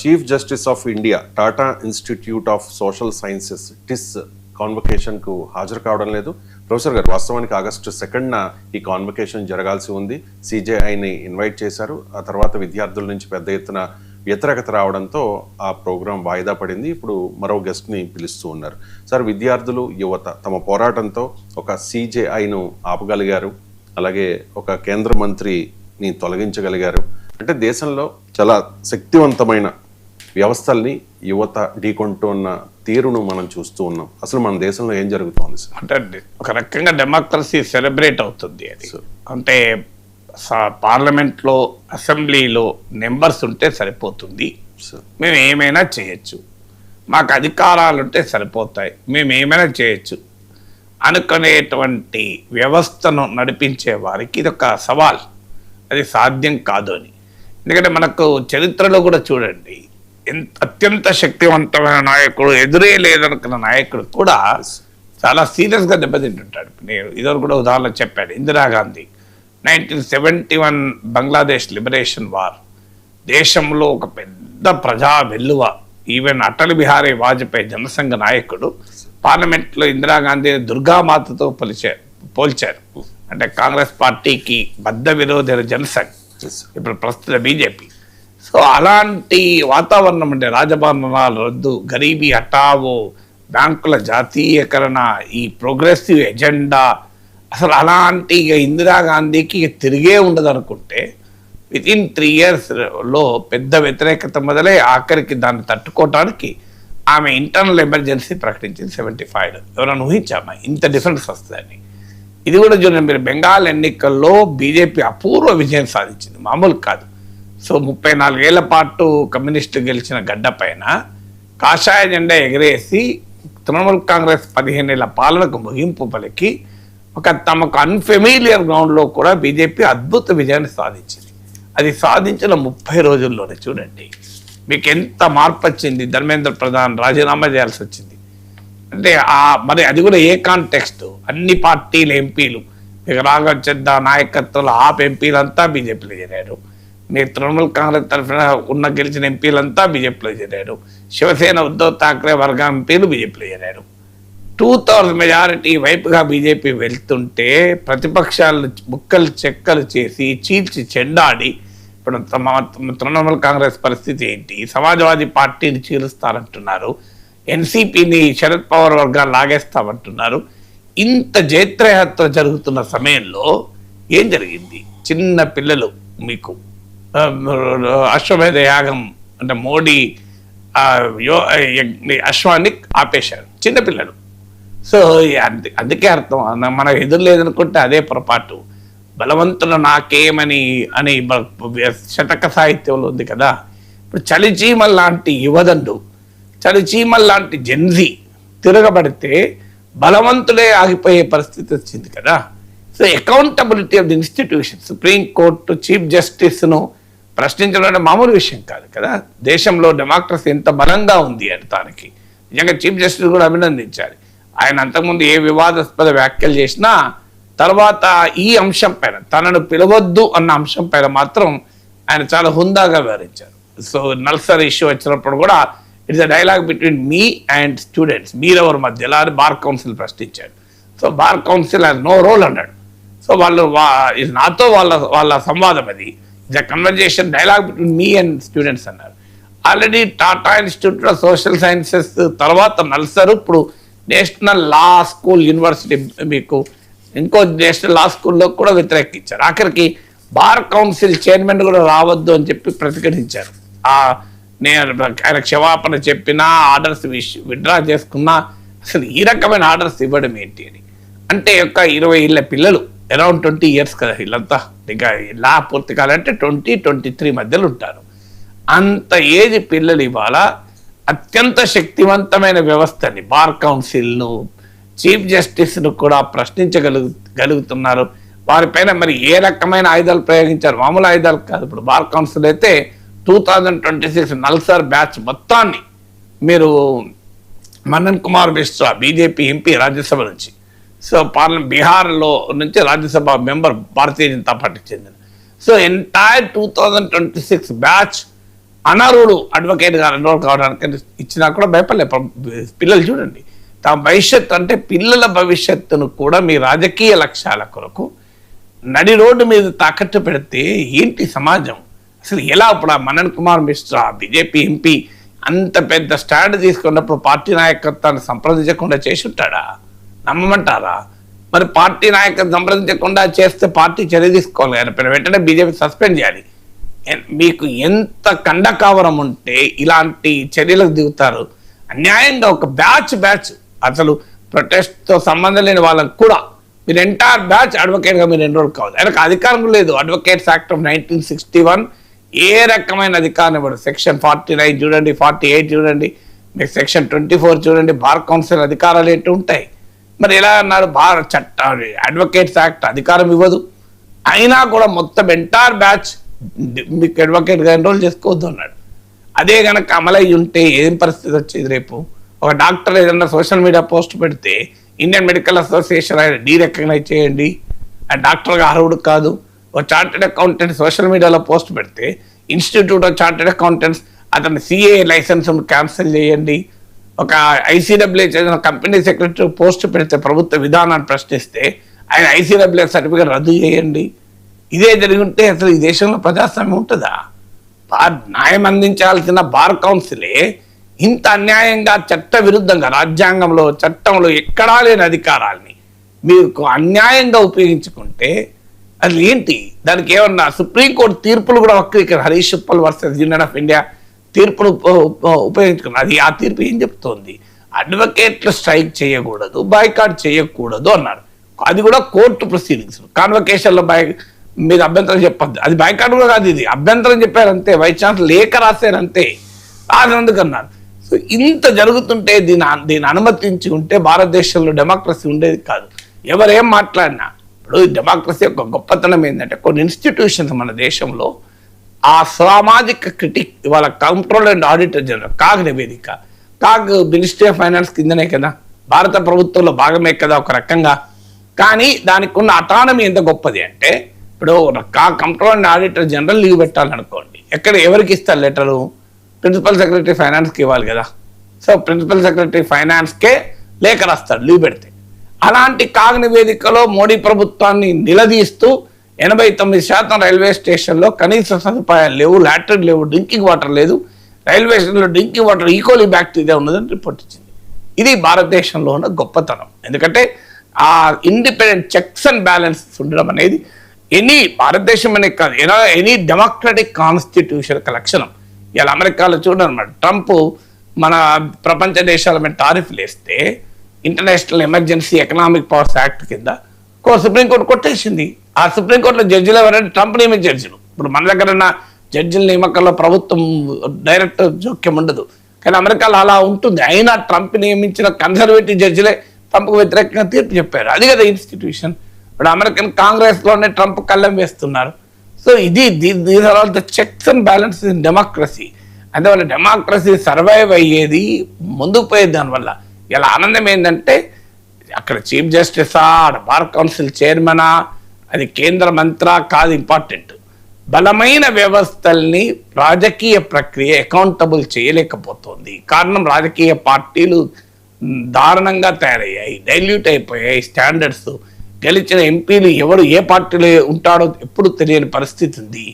Chief Justice of India Tata Institute of Social Sciences TISS convocation కు హాజరు కావడం లేదు. ప్రొఫెసర్ గారు, వాస్తవానికి ఆగస్టు 2న ఈ కాన్వకేషన్ జరగాల్సి ఉంది. సిజేఐని ఇన్వైట్ చేశారు. ఆ తర్వాత విద్యార్థుల నుంచి పెద్ద ఎత్తున వ్యతిరేకత రావడంతో ఆ ప్రోగ్రాం వాయిదా పడింది. ఇప్పుడు మరో గెస్ట్ని పిలుస్తూ ఉన్నారు. సార్, విద్యార్థులు, యువత తమ పోరాటంతో ఒక సిజేఐను ఆపగలిగారు, అలాగే ఒక కేంద్ర మంత్రిని తొలగించగలిగారు. అంటే దేశంలో చాలా శక్తివంతమైన వ్యవస్థల్ని యువత ఢీకొంటున్న తీరును మనం చూస్తూ ఉన్నాం. అసలు మన దేశంలో ఏం జరుగుతోంది సార్? అంటే ఒక రకంగా డెమోక్రసీ సెలబ్రేట్ అవుతుంది. అది అంటే పార్లమెంట్లో, అసెంబ్లీలో నెంబర్స్ ఉంటే సరిపోతుంది, మేము ఏమైనా చేయొచ్చు, మాకు అధికారాలు ఉంటే సరిపోతాయి, మేము ఏమైనా చేయొచ్చు అనుకునేటువంటి వ్యవస్థను నడిపించే వారికి ఇది ఒక సవాల్. అది సాధ్యం కాదు అని. ఎందుకంటే మనకు చరిత్రలో కూడా చూడండి, అత్యంత శక్తివంతమైన నాయకుడు, ఎదురే లేదనుకున్న నాయకుడు కూడా చాలా సీరియస్గా దెబ్బతింటుంటాడు. నేను ఇదివరకు కూడా ఉదాహరణ చెప్పాను. ఇందిరాగాంధీ 1971 బంగ్లాదేశ్ లిబరేషన్ వార్, దేశంలో ఒక పెద్ద ప్రజా వెల్లువ. ఈవెన్ అటల్ బిహారీ వాజ్పేయి జనసంఘ నాయకుడు పార్లమెంట్లో ఇందిరాగాంధీని దుర్గామాతతో పోల్చారు. అంటే కాంగ్రెస్ పార్టీకి బద్ధ విరోధి జనసంఘ్, ఇప్పుడు ప్రస్తుత బీజేపీ. సో అలాంటి వాతావరణం అంటే రాజభవనాలు రద్దు, గరీబీ హఠావో, బ్యాంకుల జాతీయకరణ, ఈ ప్రోగ్రెసివ్ ఎజెండా, అసలు అలాంటి ఇందిరాగాంధీకి తిరిగే ఉండదు అనుకుంటే వితిన్ 3 yearsలో పెద్ద వ్యతిరేకత మొదలై ఆఖరికి దాన్ని తట్టుకోవటానికి ఆమె ఇంటర్నల్ ఎమర్జెన్సీ ప్రకటించింది 75. ఎవరైనా ఊహించామా ఇంత డిఫరెన్స్ వస్తుందని? ఇది కూడా చూడండి మీరు, బెంగాల్ ఎన్నికల్లో బీజేపీ అపూర్వ విజయం సాధించింది, మామూలు కాదు. సో 34 ఏళ్ల పాటు కమ్యూనిస్టులు గెలిచిన గడ్డ పైన కాషాయ జెండా ఎగరేసి తృణమూల్ కాంగ్రెస్ 15 ఏళ్ల పాలనకు ముగింపు పలికి ఒక తమకు అన్ఫెమిలియర్ గ్రౌండ్లో కూడా బీజేపీ అద్భుత విజయాన్ని సాధించింది. అది సాధించిన 30 రోజుల్లోనే చూడండి మీకు ఎంత మార్పు వచ్చింది. ధర్మేంద్ర ప్రధాన్ రాజీనామా చేయాల్సి వచ్చింది. అంటే మరి అది కూడా ఏ కాంటెక్స్ట్, అన్ని పార్టీల ఎంపీలు, ఇక రాఘవ్ చద్దా నాయకత్వంలో ఆప్ ఎంపీలంతా బీజేపీలో చేరారు. మీరు తృణమూల్ కాంగ్రెస్ తరఫున ఉన్న గెలిచిన ఎంపీలంతా బీజేపీలో చేరారు. శివసేన ఉద్ధవ్ ఠాక్రే వర్గ ఎంపీలు బీజేపీలో చేరారు. 2/3 మెజారిటీ వైపుగా బీజేపీ వెళ్తుంటే ప్రతిపక్షాలను ముక్కలు చెక్కలు చేసి చీల్చి చెండాడి ఇప్పుడు తృణమూల్ కాంగ్రెస్ పరిస్థితి ఏంటి? సమాజ్వాదీ పార్టీని చీలుస్తారంటున్నారు, ఎన్సీపీని శరద్ పవార్ వర్గాలు లాగేస్తామంటున్నారు. ఇంత జైత్రయాత్ర జరుగుతున్న సమయంలో ఏం జరిగింది? చిన్న పిల్లలు మీకు అశ్వమేధ యాగం అంటే మోడీ అశ్వాన్ని ఆపేశారు చిన్నపిల్లలు. సో అందుకే అర్థం, మన ఎదురు లేదనుకుంటే అదే పొరపాటు. బలవంతులు నాకేమని అని శతక సాహిత్యంలో ఉంది కదా. ఇప్పుడు చలిచీమల్ లాంటి యువదండు, చలిచీమల్ లాంటి జెన్జీ తిరగబడితే బలవంతులే ఆగిపోయే పరిస్థితి వచ్చింది కదా. So accountability of the institution, Supreme Court Chief జస్టిస్ను ప్రశ్నించడం మామూలు విషయం కాదు కదా. దేశంలో డెమోక్రసీ ఎంత బలంగా ఉంది అంటే దానికి నిజంగా చీఫ్ జస్టిస్ కూడా అభినందించాలి. ఆయన అంతకుముందు ఏ వివాదాస్పద వ్యాఖ్యలు చేసినా తర్వాత ఈ అంశం పైన, తనను పిలవద్దు అన్న అంశం పైన మాత్రం ఆయన చాలా హుందాగా వివరించారు. సో నల్సర్ ఇష్యూ వచ్చినప్పుడు కూడా it's a dialogue between me and students, మీరెవరి మధ్యలో అని బార్ కౌన్సిల్ ప్రశ్నించాడు. So Bar Council has no role అన్నాడు. సో వాళ్ళు నాతో వాళ్ళ సంవాదం అది, it's a conversation dialogue between me and students అన్నారు. Already Tata Institute of Social Sciences తర్వాత నల్సర్ ఇప్పుడు నేషనల్ లా స్కూల్ యూనివర్సిటీ, మీకు ఇంకో నేషనల్ లా స్కూల్లో కూడా వ్యతిరేకించారు. ఆఖరికి బార్ కౌన్సిల్ చైర్మన్ కూడా రావద్దు అని చెప్పి ప్రతిఘటించారు. నేను ఆయన క్షమాపణ చెప్పినా, ఆర్డర్స్ విత్డ్రా చేసుకున్నా అసలు ఈ రకమైన ఆర్డర్స్ ఇవ్వడం ఏంటి అని. అంటే ఒక 20 ఏళ్ళ పిల్లలు, అరౌండ్ 20 years కదా వీళ్ళంతా, ఇంకా లా పూర్తి కాలంటే 20-23 మధ్యలో ఉంటారు. అంత ఏజ్ పిల్లలు ఇవాళ అత్యంత శక్తివంతమైన వ్యవస్థని, బార్ కౌన్సిల్ను, చీఫ్ జస్టిస్ను కూడా ప్రశ్నించగలుగుతున్నారు. వారిపైన మరి ఏ రకమైన ఆయుధాలు ప్రయోగించారు? మామూలు ఆయుధాలు కాదు. ఇప్పుడు బార్ కౌన్సిల్ అయితే 2026 నల్సర్ బ్యాచ్ మొత్తాన్ని, మీరు మన్నన్ కుమార్ మిశ్రా బీజేపీ ఎంపీ రాజ్యసభ నుంచి, సో బీహార్లో నుంచి రాజ్యసభ మెంబర్ భారతీయ జనతా పార్టీకి చెందిన, సో ఎంటైర్ 2026 బ్యాచ్ అనర్హుడు అడ్వకేట్ గారు ఎన్రోల్ కావడానికి ఇచ్చినా కూడా భయపడలే. పిల్లలు చూడండి, తమ భవిష్యత్తు అంటే పిల్లల భవిష్యత్తును కూడా మీ రాజకీయ లక్ష్యాల కొరకు నడి రోడ్డు మీద తాకట్టు పెడితే ఏంటి సమాజం? అసలు ఎలా? ఇప్పుడు ఆ మనన్ కుమార్ మిశ్రా బీజేపీ ఎంపీ అంత పెద్ద స్టాండ్ తీసుకున్నప్పుడు పార్టీ నాయకత్వాన్ని సంప్రదించకుండా చేసి ఉంటాడా? నమ్మమంటారా? మరి పార్టీ నాయకత్వం సంప్రదించకుండా చేస్తే పార్టీ చర్య తీసుకోవాలి కానీ వెంటనే బీజేపీ సస్పెండ్ చేయాలి. మీకు ఎంత కండకావరం ఉంటే ఇలాంటి చర్యలకు దిగుతారు? అన్యాయంగా ఒక బ్యాచ్ అసలు ప్రొటెస్ట్తో సంబంధం లేని వాళ్ళకు కూడా మీరు ఎంటైర్ బ్యాచ్ అడ్వకేట్గా మీరు ఎన్రోల్ కావాలి. ఆయనకు అధికారం లేదు. అడ్వకేట్స్ యాక్ట్ ఆఫ్ 1961 ఏ రకమైన అధికారం ఇవ్వడు. సెక్షన్ 49 చూడండి, 48 చూడండి, మీకు సెక్షన్ 24 చూడండి. బార్ కౌన్సిల్ అధికారాలు ఏంటి ఉంటాయి? మరి ఎలా అన్నారు? అడ్వకేట్స్ యాక్ట్ అధికారం ఇవ్వదు. అయినా కూడా మొత్తం ఎంటైర్ బ్యాచ్ మీకు అడ్వకేట్గా ఎన్రోల్ చేసుకోవద్దు అన్నాడు. అదే కనుక అమలయ్యి ఉంటే ఏం పరిస్థితి వచ్చేది? రేపు ఒక డాక్టర్ ఏదన్నా సోషల్ మీడియా పోస్ట్ పెడితే ఇండియన్ మెడికల్ అసోసియేషన్ ఆయన డీరెకగ్నైజ్ చేయండి, ఆ డాక్టర్గా అర్హుడు కాదు. ఒక చార్టెడ్ అకౌంటెంట్ సోషల్ మీడియాలో పోస్ట్ పెడితే ఇన్స్టిట్యూట్ ఆఫ్ చార్టెడ్ అకౌంటెంట్స్ అతని సిఏ లైసెన్స్ క్యాన్సిల్ చేయండి. ఒక ఐసీడబ్ల్యూ ఏదైనా కంపెనీ సెక్రటరీ పోస్ట్ పెడితే ప్రభుత్వ విధానాన్ని ప్రశ్నిస్తే ఆయన ఐసీడబ్ల్యూ సర్టిఫికేట్ రద్దు చేయండి. ఇదే జరిగి ఉంటే అసలు ఈ దేశంలో ప్రజాస్వామ్యం ఉంటుందా? న్యాయం అందించాల్సిన బార్ కౌన్సిలే ఇంత అన్యాయంగా చట్ట విరుద్ధంగా రాజ్యాంగంలో చట్టంలో ఎక్కడా లేని అధికారాల్ని మీకు అన్యాయంగా ఉపయోగించుకుంటే అది ఏంటి? దానికి ఏమన్నా సుప్రీంకోర్టు తీర్పులు కూడా వక్రీకరణ, Harish Uppal versus union of India తీర్పును ఉపయోగించుకున్నారు. అది ఆ తీర్పు ఏం చెప్తోంది? అడ్వకేట్లు స్ట్రైక్ చేయకూడదు, బాయ్కాట్ చేయకూడదు అన్నారు. అది కూడా కోర్టు ప్రొసీడింగ్స్. కాన్వకేషన్లో మీరు అభ్యంతరం చెప్పద్దు, అది బాయ్కాట్ కూడా కాదు, ఇది అభ్యంతరం చెప్పారంతే. వైస్ ఛాన్సలర్ లేఖ రాశారంతే, రాసినందుకు అన్నారు. సో ఇంత జరుగుతుంటే దీన్ని అనుమతించి ఉంటే భారతదేశంలో డెమోక్రసీ ఉండేది కాదు. ఎవరేం మాట్లాడినా ఇప్పుడు డెమోక్రసీ యొక్క గొప్పతనం ఏంటంటే కొన్ని ఇన్స్టిట్యూషన్స్ మన దేశంలో ఆ సామాజిక క్రిటిక్ ఇవాళ control and Auditor general CAG నివేదిక, కాగ్ మినిస్ట్రీ ఆఫ్ ఫైనాన్స్ కిందనే కదా, భారత ప్రభుత్వంలో భాగమే కదా ఒక రకంగా. కానీ దానికి ఉన్న అటానమీ ఎంత గొప్పది అంటే ఇప్పుడు Comptroller and Auditor General leave పెట్టాలనుకోండి, ఎవరికి ఇస్తారు లెటరు? ప్రిన్సిపల్ సెక్రటరీ ఫైనాన్స్కి ఇవ్వాలి కదా. సో ప్రిన్సిపల్ సెక్రటరీ ఫైనాన్స్కే లేఖ రాస్తాడు లీవ్ పెడితే. అలాంటి కాగ్ నివేదికలో మోడీ ప్రభుత్వాన్ని నిలదీస్తూ 89% రైల్వే స్టేషన్లో కనీస సదుపాయాలు లేవు, లాట్రిన్ లేవు, డ్రింకింగ్ వాటర్ లేదు, రైల్వే స్టేషన్లో డ్రింకింగ్ వాటర్ ఈకోలీ బ్యాక్టీరియా ఉన్నదని రిపోర్ట్ ఇచ్చింది. ఇది భారతదేశంలో ఉన్న గొప్పతనం. ఎందుకంటే ఆ ఇండిపెండెంట్ చెక్స్ అండ్ బ్యాలెన్సెస్ ఉండడం అనేది భారతదేశం అనే కాదు ఎనీ డెమోక్రటిక్ కాన్స్టిట్యూషన్ లక్షణం. ఇలా అమెరికాలో చూడనమాట, ట్రంప్ మన ప్రపంచ దేశాల మీద టారిఫ్లు వేస్తే international emergency economic powers act కింద సుప్రీంకోర్టు కొట్టేసింది. ఆ సుప్రీంకోర్టులో జడ్జిలు ఎవరంటే ట్రంప్ నియమించిన జడ్జిలు. ఇప్పుడు మన దగ్గర ఉన్న జడ్జిల నియామకంలో ప్రభుత్వం డైరెక్ట్ జోక్యం ఉండదు, కానీ అమెరికాలో అలా ఉంటుంది. అయినా ట్రంప్ నియమించిన కన్సర్వేటివ్ జడ్జిలే ట్రంప్కు వ్యతిరేకంగా తీర్పు చెప్పారు. అది కదా ఇన్స్టిట్యూషన్. ఇప్పుడు అమెరికన్ కాంగ్రెస్లోనే ట్రంప్ కళ్ళం వేస్తున్నారు. So these are all the checks and balances in democracy. అందువల్ల డెమోక్రసీ సర్వైవ్ అయ్యేది, ముందుకు పోయేది. దానివల్ల ఇలా ఆనందం ఏంటంటే అక్కడ చీఫ్ జస్టిసా, బార్ కౌన్సిల్ చైర్మనా, అది కేంద్ర మంత్రా కాదు ఇంపార్టెంట్. బలమైన వ్యవస్థల్ని రాజకీయ ప్రక్రియ అకౌంటబుల్ చేయలేకపోతుంది. కారణం రాజకీయ పార్టీలు దారుణంగా తయారయ్యాయి, డైల్యూట్ అయిపోయాయి స్టాండర్డ్స్. గెలిచిన ఎంపీలు ఎవరు ఏ పార్టీలో ఉంటాడో ఎప్పుడు తెలియని పరిస్థితి ఉంది.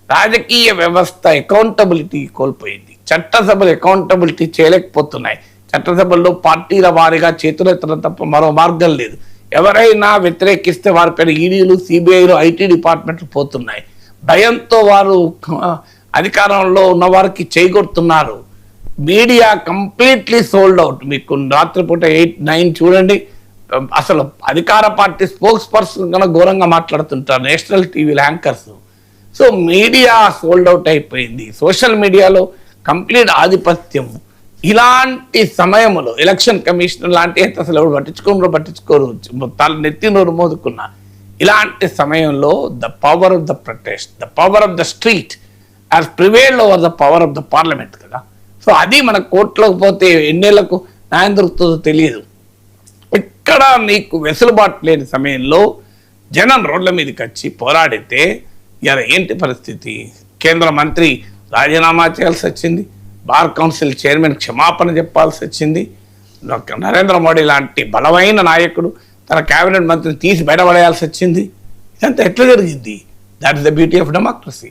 రాజకీయ వ్యవస్థ అకౌంటబిలిటీ కోల్పోయింది. చట్టసభలు అకౌంటబిలిటీ చేయలేకపోతున్నాయి. చట్టసభల్లో పార్టీల వారిగా చేతులెత్తడం తప్ప మరో మార్గం లేదు. ఎవరైనా వ్యతిరేకిస్తే వారిపైన ఈడీలు, సిబిఐలు, ఐటీ డిపార్ట్మెంట్లు పోతున్నాయి. భయంతో వారు అధికారంలో ఉన్న వారికి చేయగొడుతున్నారు. Media completely sold out. మీకు రాత్రిపూట 8-9 చూడండి, అసలు అధికార పార్టీ స్పోక్స్ పర్సన్ కన్నా ఘోరంగా మాట్లాడుతుంటారు నేషనల్ టీవీల anchors. So media sold out అయిపోయింది. సోషల్ మీడియాలో కంప్లీట్ ఆధిపత్యం. ఇలాంటి సమయంలో ఎలక్షన్ కమిషన్ లాంటి అసలు ఎవరు పట్టించుకోరు, నెత్తి నోరు మోదుకున్నా. ఇలాంటి సమయంలో the power of the protest, the power of the street has prevailed over the power of the parliament కదా. సో అది మన కోర్టులోకి పోతే ఎన్నేళ్లకు న్యాయం దొరుకుతుందో తెలియదు. ఇక్కడ నీకు వెసులుబాటు లేని సమయంలో జనం రోడ్ల మీదకి వచ్చి పోరాడితే ఇలా ఏంటి పరిస్థితి? కేంద్ర మంత్రి రాజీనామా చేయాల్సి వచ్చింది. బార్ కౌన్సిల్ చైర్మన్ క్షమాపణ చెప్పాల్సి వచ్చింది. నరేంద్ర మోడీ లాంటి బలమైన నాయకుడు తన క్యాబినెట్ మంత్రిని తీసి బయటపడేయాల్సి వచ్చింది. ఇదంతా ఎట్లా జరిగింది? That is the beauty of democracy.